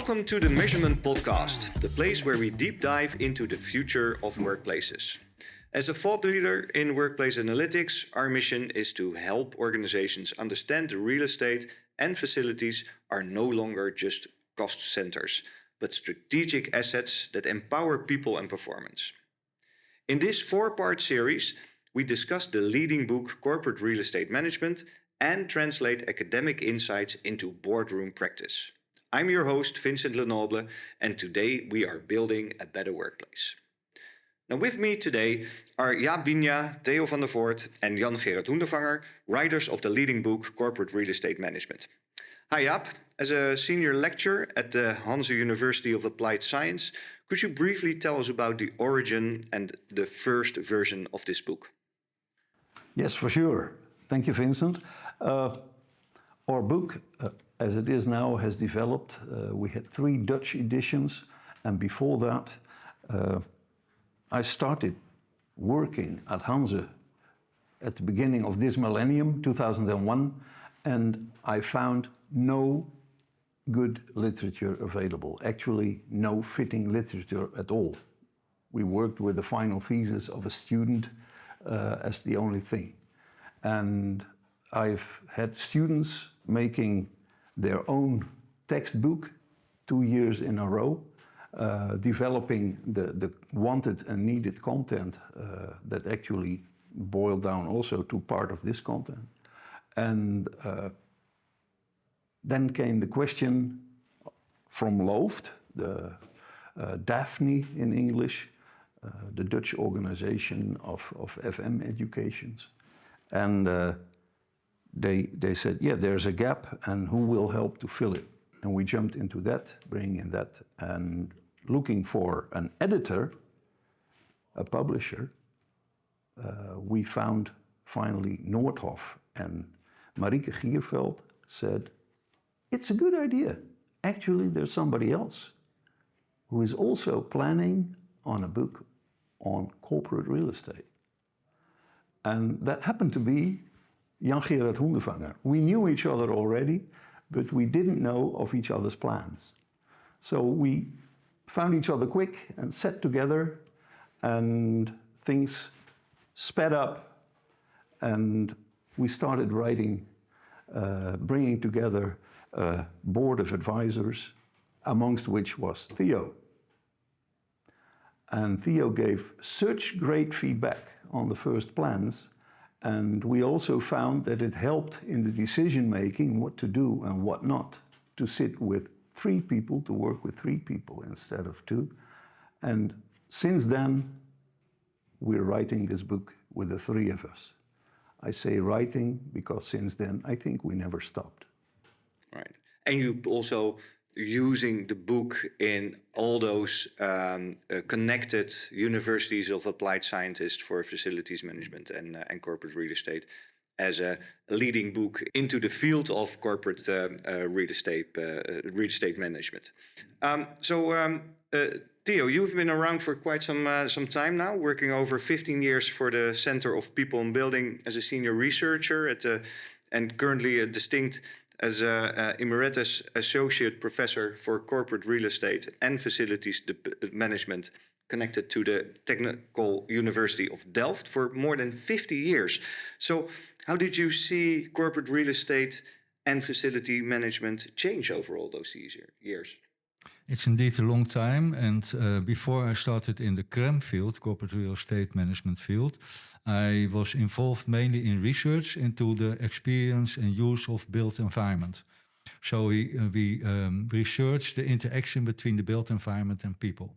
Welcome to the Measurement Podcast, the place where we deep dive into the future of workplaces. As a thought leader in workplace analytics, our mission is to help organizations understand the real estate and facilities are no longer just cost centers, but strategic assets that empower people and performance. In this four-part series, we discuss the leading book Corporate Real Estate Management and translate academic insights into boardroom practice. I'm your host, Vincent Lenoble, and today we are building a better workplace. Now with me today are Jaap Wienja, Theo van der Voort and Jan-Gerard Hoendervanger, writers of the leading book Corporate Real Estate Management. Hi Jaap, as a senior lecturer at the Hanze University of Applied Science, could you briefly tell us about the origin and the first version of this book? Yes, for sure. Thank you, Vincent. Our book, as it is now, has developed. We had 3 Dutch editions, and before that, I started working at Hanze at the beginning of this millennium, 2001, and I found no good literature available. Actually, no fitting literature at all. We worked with the final thesis of a student as the only thing. And I've had students making their own textbook 2 years in a row, developing the wanted and needed content that actually boiled down also to part of this content. And then came the question from Looft, the Daphne in English, the Dutch organization of FM educations. And they said, yeah, there's a gap, and who will help to fill it? And we jumped into that, bringing in that, and looking for an editor, a publisher. We found finally Noordhoff, and Marieke Gierveld said, it's a good idea. Actually, there's somebody else who is also planning on a book on corporate real estate. And that happened to be Jan-Gerard Hoendervanger. We knew each other already, but we didn't know of each other's plans. So we found each other quick and sat together, and things sped up, and we started writing, bringing together a board of advisors, amongst which was Theo. And Theo gave such great feedback on the first plans, and we also found that it helped in the decision-making, what to do and what not, to sit with 3 people, to work with 3 people instead of 2. And since then, we're writing this book with the 3 of us. I say writing because since then, I think we never stopped. Right. And you also using the book in all those connected universities of applied scientists for facilities management and corporate real estate as a leading book into the field of corporate real estate management. Theo, you've been around for quite some time now, working over 15 years for the Center of People and Building as a senior researcher and currently a distinct as an emeritus associate professor for corporate real estate and facilities management connected to the Technical University of Delft for more than 50 years. So how did you see corporate real estate and facility management change over all those years? It's indeed a long time, and before I started in the CREM field, corporate real estate management field, I was involved mainly in research into the experience and use of built environment. So we researched the interaction between the built environment and people,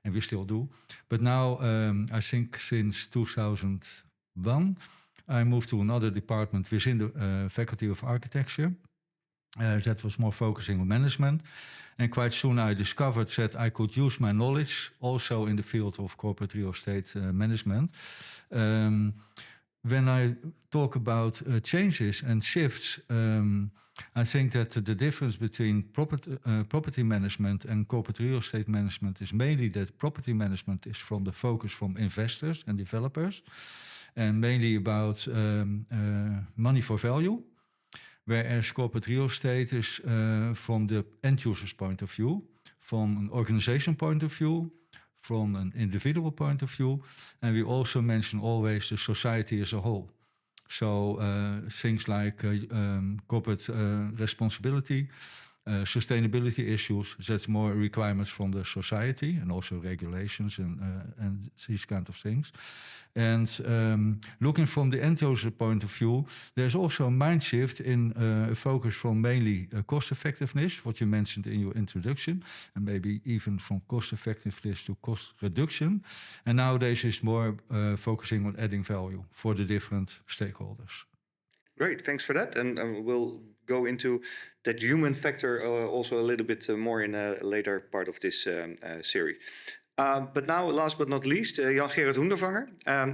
and we still do. But now, I think since 2001, I moved to another department within the Faculty of Architecture. That was more focusing on management. And quite soon I discovered that I could use my knowledge also in the field of corporate real estate management. When I talk about changes and shifts, I think that the difference between property management and corporate real estate management is mainly that property management is from the focus from investors and developers, and mainly about money for value. whereas corporate real estate is from the end user's point of view, from an organization point of view, from an individual point of view, and we also mention always the society as a whole. So things like corporate responsibility, sustainability issues, that's more requirements from the society and also regulations and these kind of things. And looking from the end user point of view, there's also a mind shift in a focus from mainly cost effectiveness, what you mentioned in your introduction, and maybe even from cost effectiveness to cost reduction. And nowadays it's more focusing on adding value for the different stakeholders. Great, thanks for that. And we'll go into that human factor also a little bit more in a later part of this series. But now, last but not least, Jan-Gerard Hoendervanger.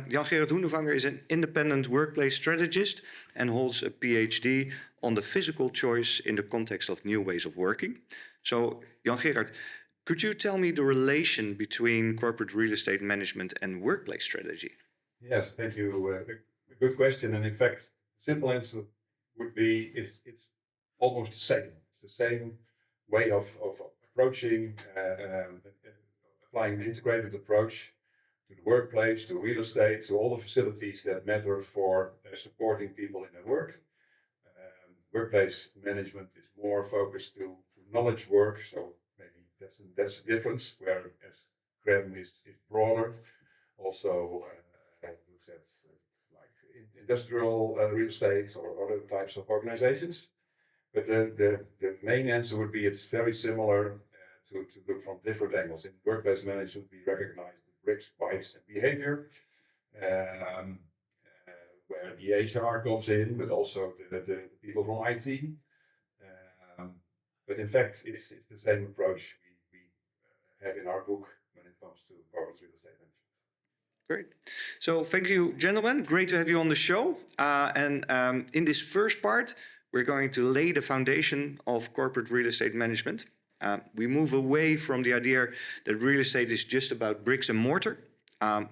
Jan-Gerard Hoendervanger is an independent workplace strategist and holds a PhD on the physical choice in the context of new ways of working. So, Jan-Gerard, could you tell me the relation between corporate real estate management and workplace strategy? Yes, thank you. A good question. And in fact, simple answer would be it's almost the same. It's the same way of approaching, applying an integrated approach to the workplace, to real estate, to all the facilities that matter for supporting people in their work. Workplace management is more focused to knowledge work, so maybe that's a difference. Whereas CREM is broader. Also, like industrial real estate or other types of organizations. But the main answer would be it's very similar to look from different angles. In workplace management, we recognize the bricks, bytes, and behavior, where the HR comes in, but also the people from IT. But in fact, it's the same approach we have in our book when it comes to corporate real estate management. Great. So thank you, gentlemen. Great to have you on the show. And in this first part, we're going to lay the foundation of corporate real estate management. We move away from the idea that real estate is just about bricks and mortar.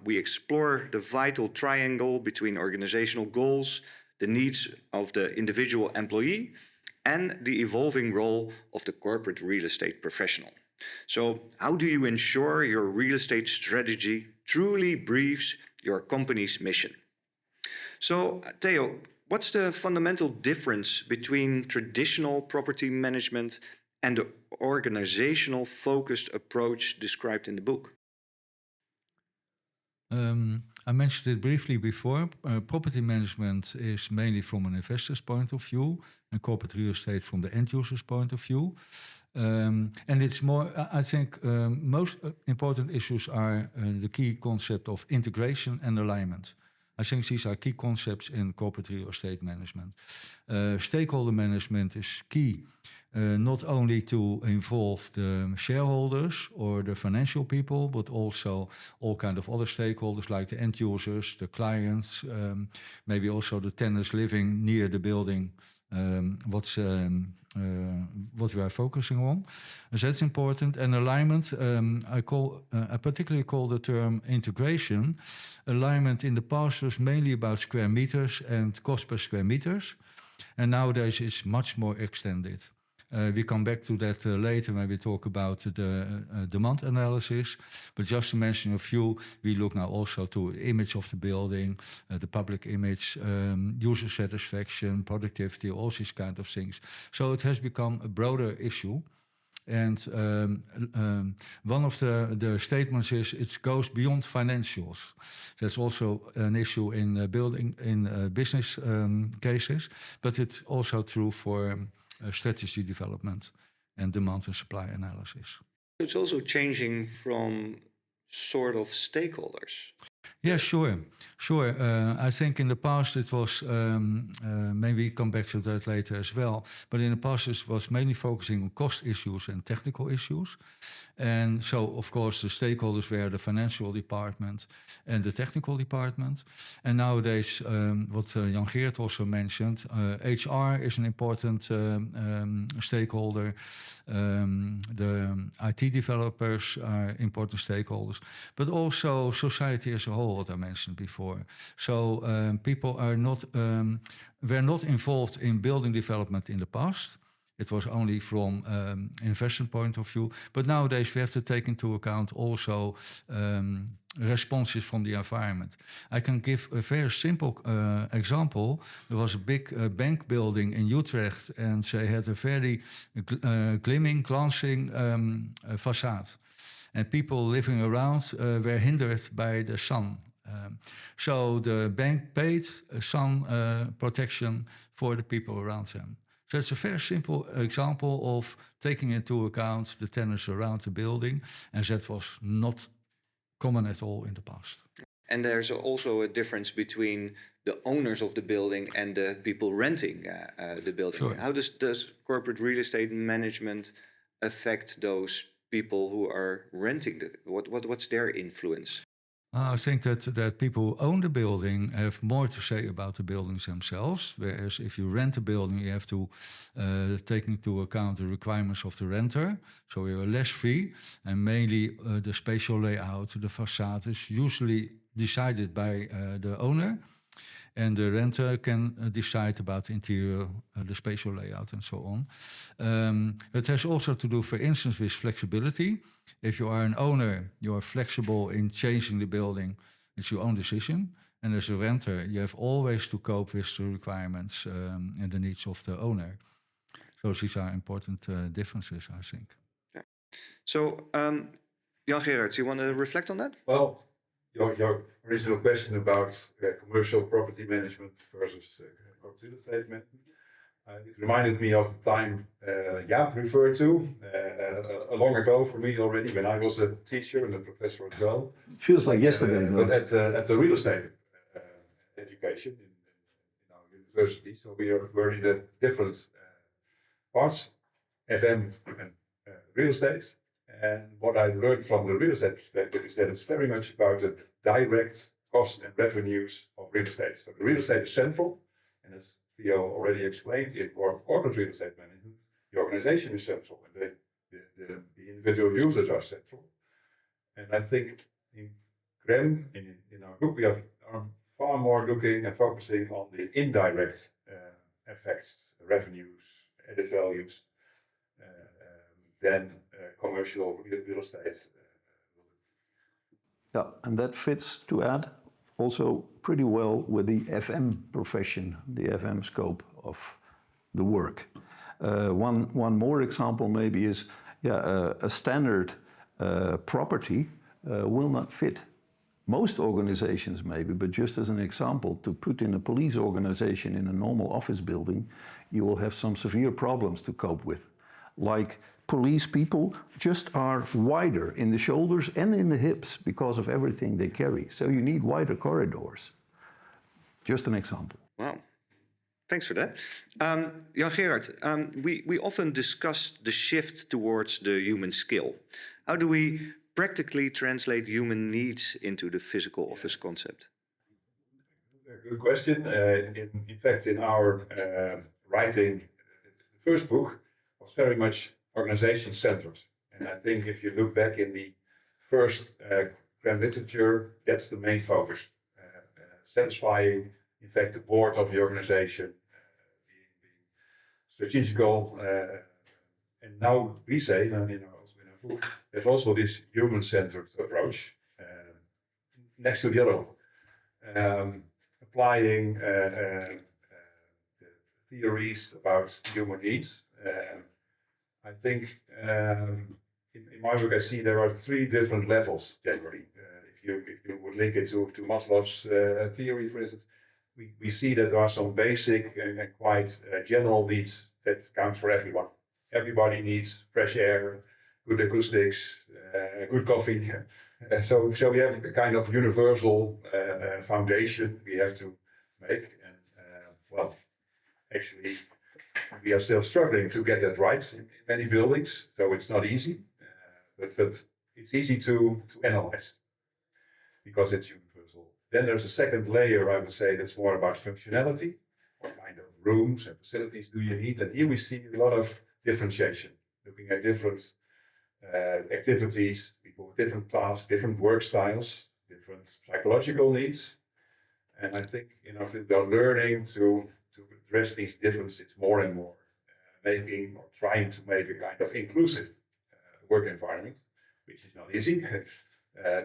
We explore the vital triangle between organizational goals, the needs of the individual employee, and the evolving role of the corporate real estate professional. So how do you ensure your real estate strategy truly briefs your company's mission? So, Theo, what's the fundamental difference between traditional property management and the organizational focused approach described in the book? I mentioned it briefly before. Property management is mainly from an investor's point of view, and corporate real estate from the end user's point of view. And it's more, I think, most important issues are the key concept of integration and alignment. I think these are key concepts in corporate real estate management. Stakeholder management is key, not only to involve the shareholders or the financial people, but also all kind of other stakeholders like the end users, the clients, maybe also the tenants living near the building. What we are focusing on. So that's important. And alignment, I particularly call the term integration. Alignment in the past was mainly about square meters and cost per square meters. And nowadays it's much more extended. We come back to that later when we talk about the demand analysis. But just to mention a few, we look now also to the image of the building, the public image, user satisfaction, productivity, all these kind of things. So it has become a broader issue. And one of the statements is it goes beyond financials. That's also an issue in business cases, but it's also true for strategy development and demand and supply analysis. It's also changing from sort of stakeholders. Yeah, sure. I think in the past it was, maybe we come back to that later as well, but in the past it was mainly focusing on cost issues and technical issues. And so, of course, the stakeholders were the financial department and the technical department. And nowadays, what Jan-Gerard also mentioned, HR is an important stakeholder. The IT developers are important stakeholders, but also society as a whole, what I mentioned before. So people are not were not involved in building development in the past. It was only from investment point of view. But nowadays we have to take into account also responses from the environment. I can give a very simple example. There was a big bank building in Utrecht, and they had a very glancing facade. And people living around were hindered by the sun. So the bank paid sun protection for the people around them. So it's a very simple example of taking into account the tenants around the building, and that was not common at all in the past. And there's also a difference between the owners of the building and the people renting the building. Sure. How does corporate real estate management affect those people who are renting? What's their influence? I think that people who own the building have more to say about the buildings themselves, whereas if you rent a building, you have to take into account the requirements of the renter. So you're less free, and mainly the spatial layout, the facade is usually decided by the owner, and the renter can decide about the interior, the spatial layout, and so on. It has also to do, for instance, with flexibility. If you are an owner, you are flexible in changing the building. It's your own decision. And as a renter, you have always to cope with the requirements and the needs of the owner. So these are important differences, I think. Yeah. So, Jan Gerard, you want to reflect on that? Well, your original question about commercial property management versus corporate real estate management, it reminded me of the time Jaap referred to long ago for me already, when I was a teacher and a professor as well. Feels like yesterday. But at the real estate education in our university, so we're in the different parts, FM and real estate. And what I learned from the real estate perspective is that it's very much about the direct cost and revenues of real estate. So the real estate is central, and as Theo already explained, in corporate real estate management, the organization is central, and the individual users are central. And I think in CREM, in our group, we are far more looking and focusing on the indirect effects, revenues, added values, than commercial real estate. Yeah, and that fits, to add, also pretty well with the FM profession, the FM scope of the work. One more example maybe is, a standard property will not fit most organizations maybe, but just as an example, to put in a police organization in a normal office building, you will have some severe problems to cope with. Like police people just are wider in the shoulders and in the hips because of everything they carry. So you need wider corridors. Just an example. Wow. Thanks for that. Jan Gerard, we often discuss the shift towards the human skill. How do we practically translate human needs into the physical office concept? Good question. In fact, in our writing, the first book was very much organization-centered. And I think if you look back in the first CREM literature, that's the main focus. Satisfying, in fact, the board of the organization, being strategical. And now we say, also in our book, there's also this human-centered approach next to the other one. Applying the theories about human needs. I think in my work I see there are three different levels generally. If you would link it to Maslow's theory, for instance, we see that there are some basic and quite general needs that count for everyone. Everybody needs fresh air, good acoustics, good coffee. So we have a kind of universal foundation we have to make. And actually, we are still struggling to get that right in many buildings, so it's not easy. But it's easy to analyze because it's universal. Then there's a second layer, I would say, that's more about functionality. What kind of rooms and facilities do you need? And here we see a lot of differentiation, looking at different activities, people with different tasks, different work styles. different psychological needs. And I think in our field we are learning to address these differences more and more, making or trying to make a kind of inclusive work environment, which is not easy.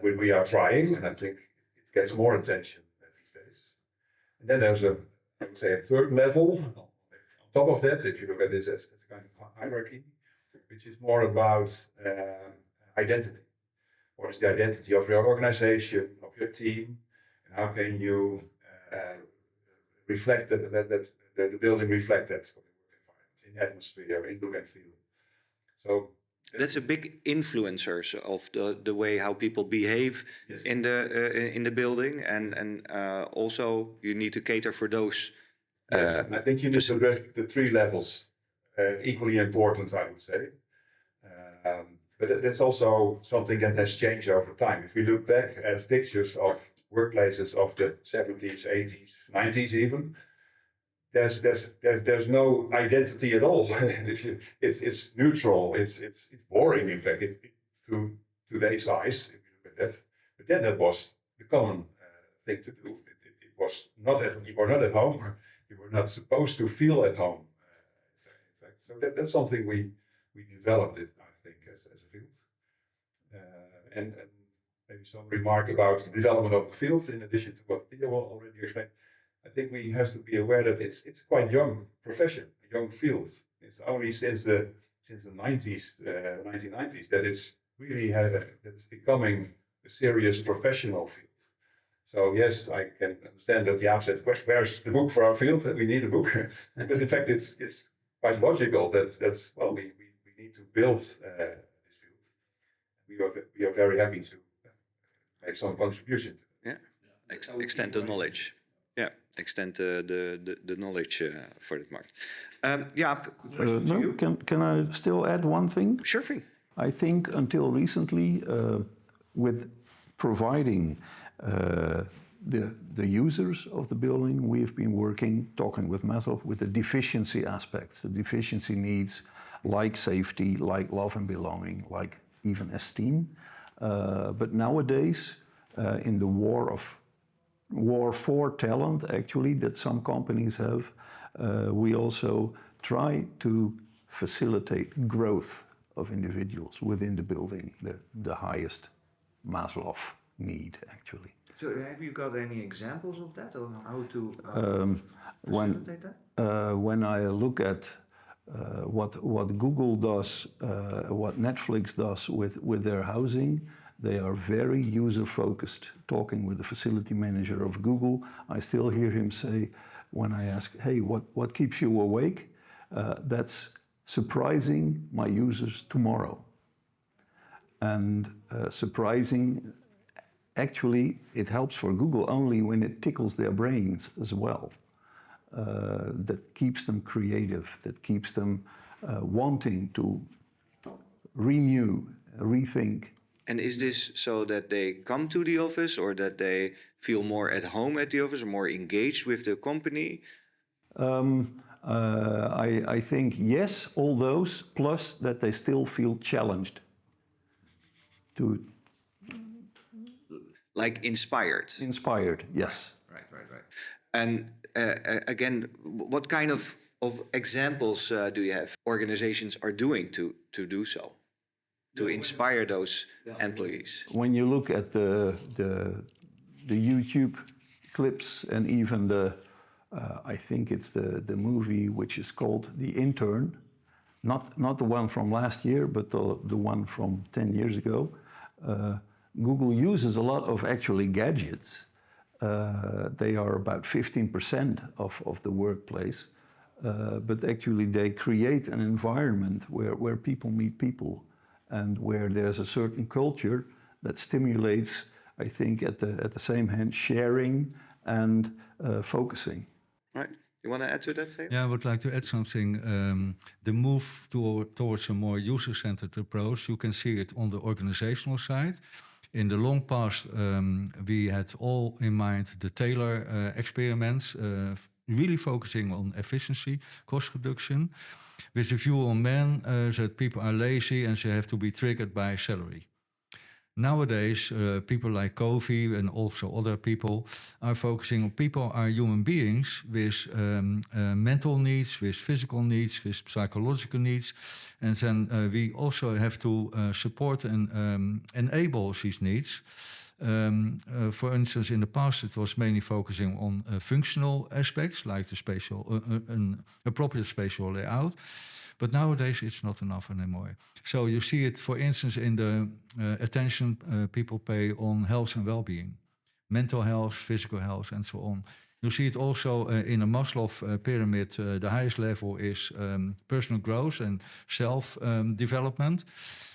But we are trying, and I think it gets more attention these days. And then there's I would say, a third level on top of that, if you look at this as a kind of hierarchy, which is more about identity. What is the identity of your organization, of your team, and how can you reflect that the building reflect that sort of work environment in atmosphere, in look and feel. So that's a big influencer of the way how people behave in the building, and also you need to cater for those. I think you need to address the three levels, equally important, I would say. But that's also something that has changed over time. If we look back at pictures of workplaces of the 70s, 80s, 90s even, there's no identity at all. It's neutral. It's boring, in fact, to today's eyes, if you look at that. But then that was the common thing to do. It was not you were not at home. You were not supposed to feel at home. In fact, so that's something we developed it, I think, as a field. And maybe some remark about the development of the field, in addition to what Theo already explained. I think we have to be aware that it's quite young profession, a young field. It's only since the 90s, 1990s, that it's really that it's becoming a serious professional field. So yes, I can understand that the outset question, where's the book for our field? We need a book. But in fact, it's quite logical that's well, we need to build this field. We are very happy to make some contribution. Yeah, extend the knowledge. Yeah, extend the knowledge for that market. No, can I still add one thing? Sure thing. I think until recently, with providing the users of the building, we've been talking with myself, with the deficiency aspects, the deficiency needs, like safety, like love and belonging, like even esteem. But nowadays, in the war for talent, actually, that some companies have, we also try to facilitate growth of individuals within the building, the highest Maslow need, actually. So have you got any examples of that, or how to facilitate that? When I look at what Google does, what Netflix does with their housing, they are very user-focused. Talking with the facility manager of Google, I still hear him say, when I ask, hey, what keeps you awake? That's surprising my users tomorrow. And surprising, actually, it helps for Google only when it tickles their brains as well. That keeps them creative, that keeps them wanting to renew, rethink. And is this so that they come to the office, or that they feel more at home at the office, or more engaged with the company? I think yes, all those, plus that they still feel challenged. Like inspired? Inspired, yes. Right. And again, what kind of examples do you have organizations are doing to do so? To inspire those employees? When you look at the YouTube clips, and even I think it's the movie which is called The Intern, not the one from last year, but the one from 10 years ago. Google uses a lot of actually gadgets. They are about 15% of the workplace, but actually they create an environment where people meet people, and where there's a certain culture that stimulates, I think, at the same hand, sharing and focusing. Right. You want to add to that, Theo? Yeah, I would like to add something. The move towards a more user-centered approach, you can see it on the organizational side. In the long past, we had all in mind the Taylor experiments, really focusing on efficiency, cost reduction, with a view on men that people are lazy and they have to be triggered by salary. Nowadays, people like Covey and also other people are focusing on people are human beings with mental needs, with physical needs, with psychological needs. And then we also have to support and enable these needs. For instance, in the past, it was mainly focusing on functional aspects like the spatial, an appropriate spatial layout. But nowadays, it's not enough anymore. So you see it, for instance, in the attention people pay on health and well-being, mental health, physical health, and so on. You see it also in a Maslow pyramid. The highest level is personal growth and self-development.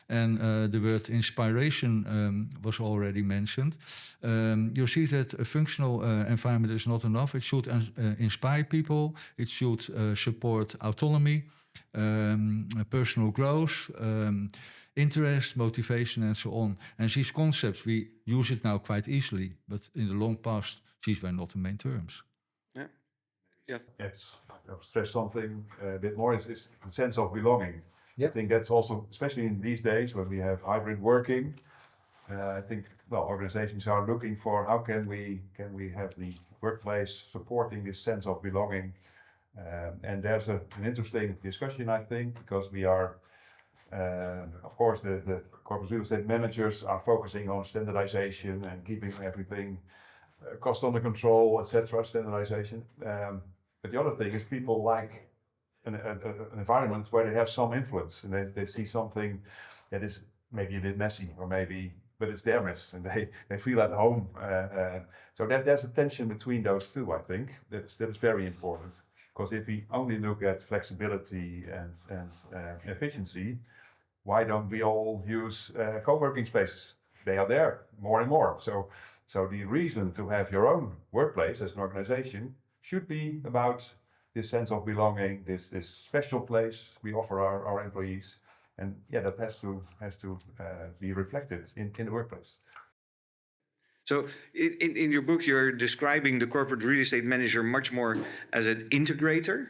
And the word inspiration was already mentioned. You see that a functional environment is not enough. It should inspire people. It should support autonomy, personal growth, interest, motivation, and so on. And these concepts, we use it now quite easily. But in the long past, these were not the main terms. Yeah. Yeah. Yes, I'll stress something a bit more is the sense of belonging. Yeah. I think that's also, especially in these days when we have hybrid working, I think, well, organizations are looking for how can we have the workplace supporting this sense of belonging. And there's an interesting discussion, I think, because we are, of course, the corporate real estate managers are focusing on standardization and keeping everything cost under control, etc., standardization. But the other thing is people like an environment where they have some influence and they see something that is maybe a bit messy or maybe, but it's their mess and they feel at home. So that there's a tension between those two, I think. That is very important. Because if we only look at flexibility and efficiency, why don't we all use co-working spaces? They are there more and more. So the reason to have your own workplace as an organization should be about this sense of belonging, this special place we offer our employees, and yeah, that has to be reflected in the workplace. So in your book, you're describing the corporate real estate manager much more as an integrator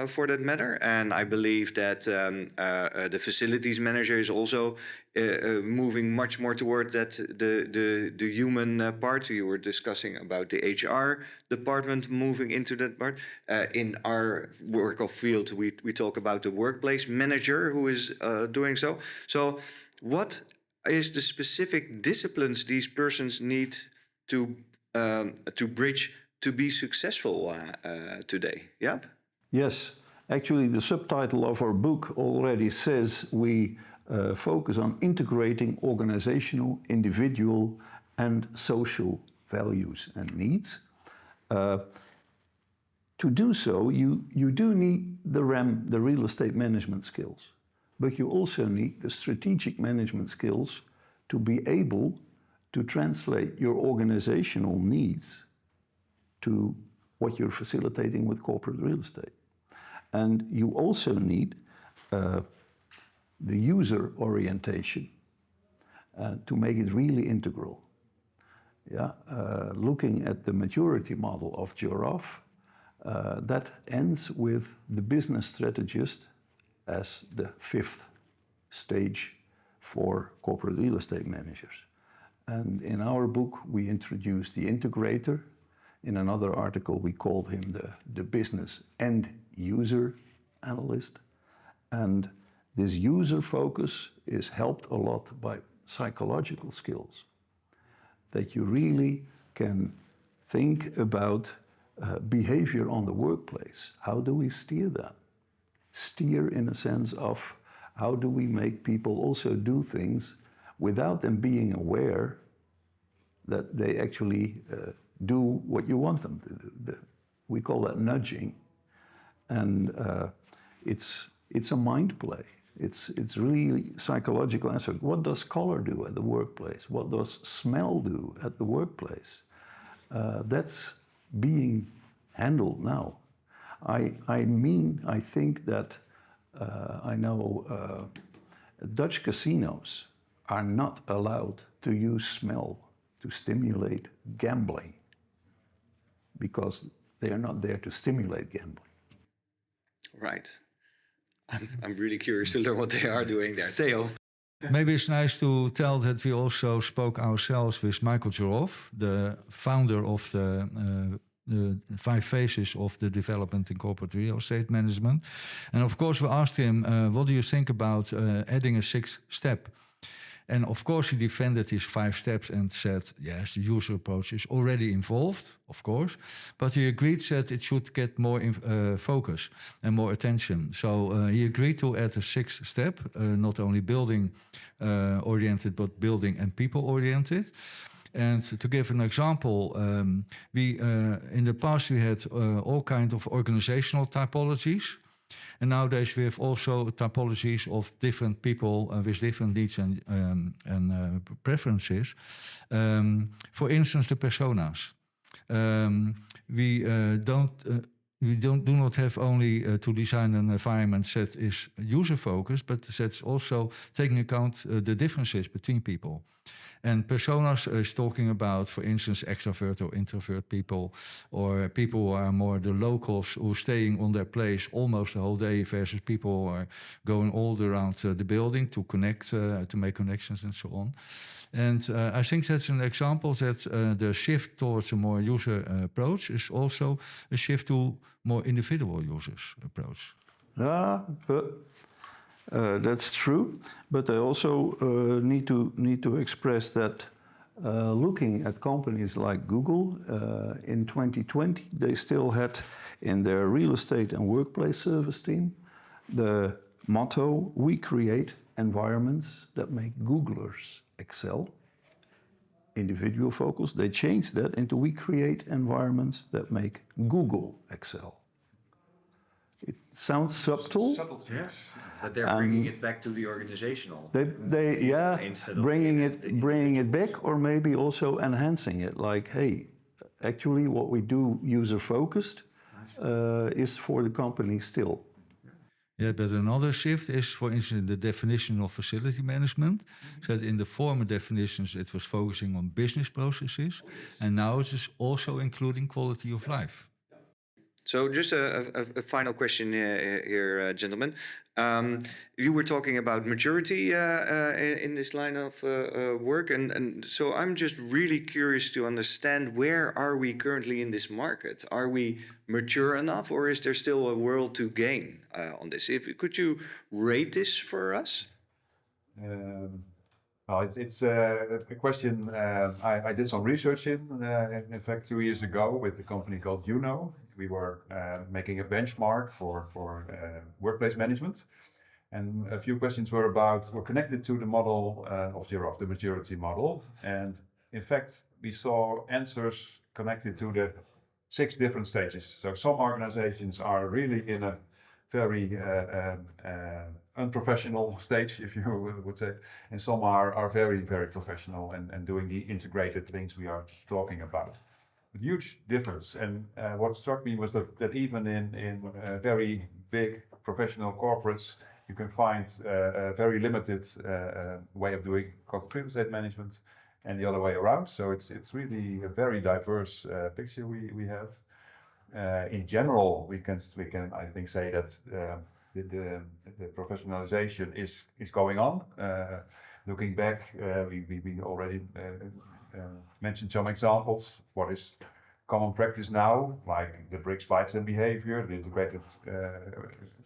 for that matter. And I believe that the facilities manager is also moving much more toward that the human part. You were discussing about the HR department moving into that part. In our work of field, we talk about the workplace manager who is doing so. So what is the specific disciplines these persons need to bridge to be successful today? Yep. Yes, actually the subtitle of our book already says we focus on integrating organizational, individual and social values and needs. To do so, you do need the REM, the real estate management skills. But you also need the strategic management skills to be able to translate your organizational needs to what you're facilitating with corporate real estate. And you also need the user orientation to make it really integral. Yeah? Looking at the maturity model of Giraffe, that ends with the business strategist as the fifth stage for corporate real estate managers. And in our book, we introduced the integrator. In another article, we called him the business end user analyst. And this user focus is helped a lot by psychological skills, that you really can think about behavior on the workplace. How do we steer that? Steer in a sense of how do we make people also do things without them being aware that they actually do what you want them to do. We call that nudging. And it's a mind play. It's really psychological answer. What does color do at the workplace? What does smell do at the workplace? That's being handled now. I think that I know Dutch casinos are not allowed to use smell to stimulate gambling because they are not there to stimulate gambling. Right. I'm really curious to learn what they are doing there. Theo? Maybe it's nice to tell that we also spoke ourselves with Michael Jarov, the founder of the 5 phases of the development in corporate real estate management. And of course, we asked him, what do you think about adding a 6th step? And of course, he defended his 5 steps and said, yes, the user approach is already involved, of course, but he agreed that it should get more focus and more attention. So he agreed to add a 6th step, not only building oriented, but building and people oriented. And to give an example, we in the past we had all kinds of organizational typologies. And nowadays we have also typologies of different people with different needs and preferences. For instance, the personas. We do not have only to design an environment that is user focused, but that's also taking account the differences between people. And personas is talking about, for instance, extrovert or introvert people, or people who are more the locals who are staying on their place almost the whole day, versus people who are going all around the building to connect, to make connections and so on. And I think that's an example that the shift towards a more user approach is also a shift to more individual users approach. Yeah, but that's true. But I also need to express that looking at companies like Google in 2020, they still had in their real estate and workplace service team the motto: "We create environments that make Googlers excel." Individual focus. They changed that into "We create environments that make Google excel." It sounds subtle. Yeah. But they're bringing it back to the organizational. Instead of bringing it back, or maybe also enhancing it. Like, hey, actually, what we do user focused is for the company still. Yeah, but another shift is, for instance, the definition of facility management. So that in the former definitions, it was focusing on business processes, and now it is also including quality of life. So just a final question here, gentlemen. You were talking about maturity in this line of work, and so I'm just really curious to understand, where are we currently in this market? Are we mature enough, or is there still a world to gain on this? Could you rate this for us? Well, it's a question I did some research in fact, 2 years ago with a company called We were making a benchmark for workplace management. And a few questions were connected to the model of Giraffe, the maturity model. And in fact, we saw answers connected to the 6 different stages. So some organizations are really in a very unprofessional stage, if you would say, and some are very, very professional and doing the integrated things we are talking about. A huge difference. And what struck me was that even in very big professional corporates, you can find a very limited way of doing corporate real estate management, and the other way around. So it's really a very diverse picture we have. In general, we can I think say that the professionalization is going on. Looking back, we already mentioned some examples. What is common practice now, like the bricks, bytes, and behavior, the integrated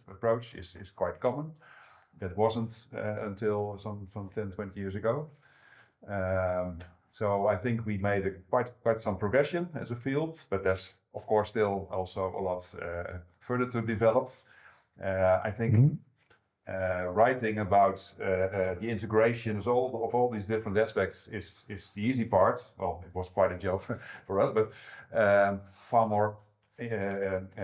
approach is quite common. That wasn't until some 10, 20 years ago. So I think we made quite some progression as a field, but there's of course still also a lot further to develop. I think writing about the integrations of all these different aspects is the easy part. Well, it was quite a job for us, but far more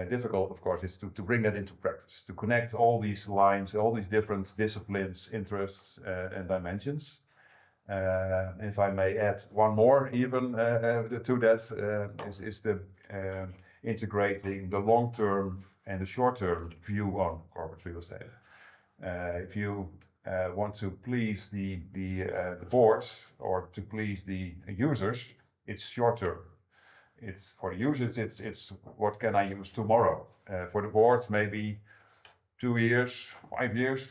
difficult, of course, is to bring that into practice, to connect all these lines, all these different disciplines, interests, and dimensions. If I may add one more even to that, is the integrating the long-term and the short-term view on corporate real estate. If you want to please the board or to please the users, it's short-term. It's for the users, it's what can I use tomorrow? For the board, maybe 2 years, 5 years,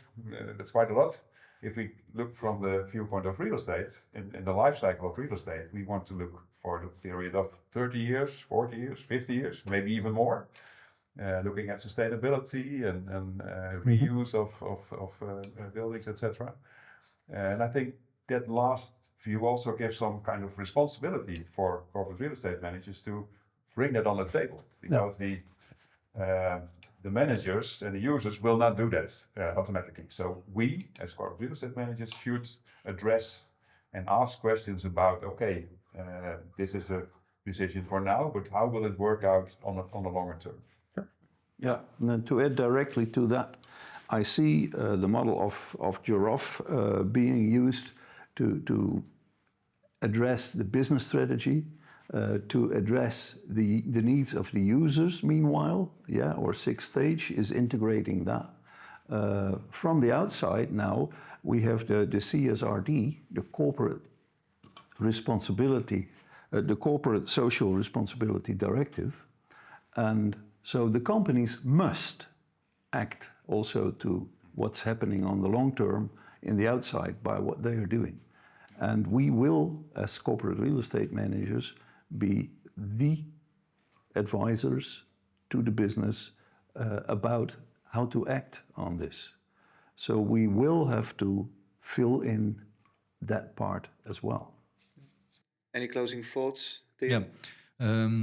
that's quite a lot. if we look from the viewpoint of real estate, in the life cycle of real estate, we want to look for the period of 30 years, 40 years, 50 years, maybe even more. Looking at sustainability and reuse of buildings, etc. And I think that last view also gives some kind of responsibility for corporate real estate managers to bring that on the table, because the managers and the users will not do that automatically. So we, as corporate real estate managers, should address and ask questions about, okay, this is a decision for now, but how will it work out on a longer term? Yeah, and then to add directly to that, I see the model of Giraffe being used to address the business strategy, to address the needs of the users. Meanwhile, or sixth stage is integrating that. From the outside now, we have the CSRD, the corporate responsibility, the corporate social responsibility directive, and so the companies must act also to what's happening on the long term in the outside by what they are doing. And we will, as corporate real estate managers, be the advisors to the business about how to act on this. So we will have to fill in that part as well. Any closing thoughts, Theo? Yeah.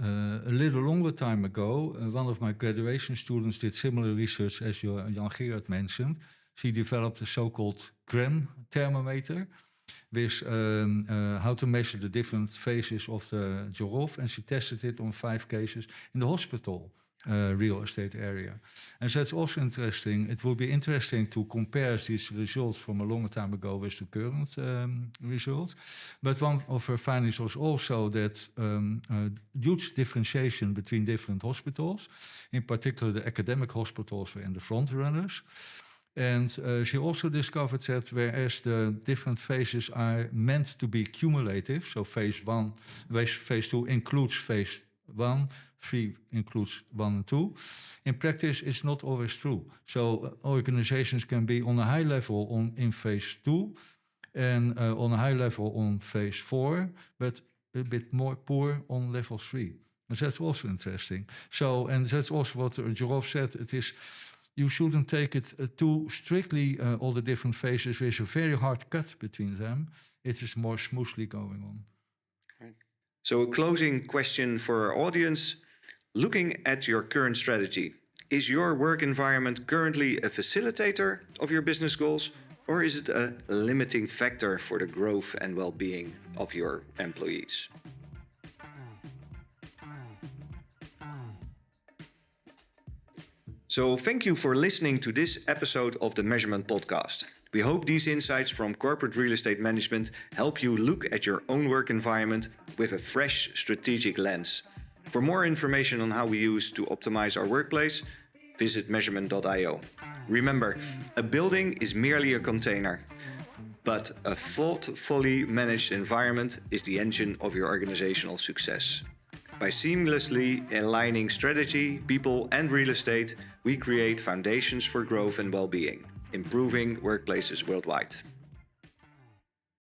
A little longer time ago, one of my graduation students did similar research as Jan Gerard mentioned. She developed a so-called CREM thermometer with how to measure the different phases of the giraffe, and she tested it on 5 cases in the hospital real estate area. And so that's also interesting. It will be interesting to compare these results from a longer time ago with the current results. But one of her findings was also that huge differentiation between different hospitals, in particular the academic hospitals were in the front runners. And she also discovered that whereas the different phases are meant to be cumulative, so phase 2 includes phase 1, 3 includes 1 and 2. In practice, it's not always true. So organizations can be on a high level in phase 2 and on a high level on phase 4, but a bit more poor on level 3. And that's also interesting. So, and that's also what Giraffe said. It is, you shouldn't take it too strictly, all the different phases with a very hard cut between them. It is more smoothly going on. Right. So a closing question for our audience. Looking at your current strategy, is your work environment currently a facilitator of your business goals, or is it a limiting factor for the growth and well-being of your employees? So thank you for listening to this episode of the Measurement Podcast. We hope these insights from corporate real estate management help you look at your own work environment with a fresh strategic lens. For more information on how we use to optimize our workplace, visit measurement.io. Remember, a building is merely a container, but a thoughtfully managed environment is the engine of your organizational success. By seamlessly aligning strategy, people, and real estate, we create foundations for growth and well-being, improving workplaces worldwide.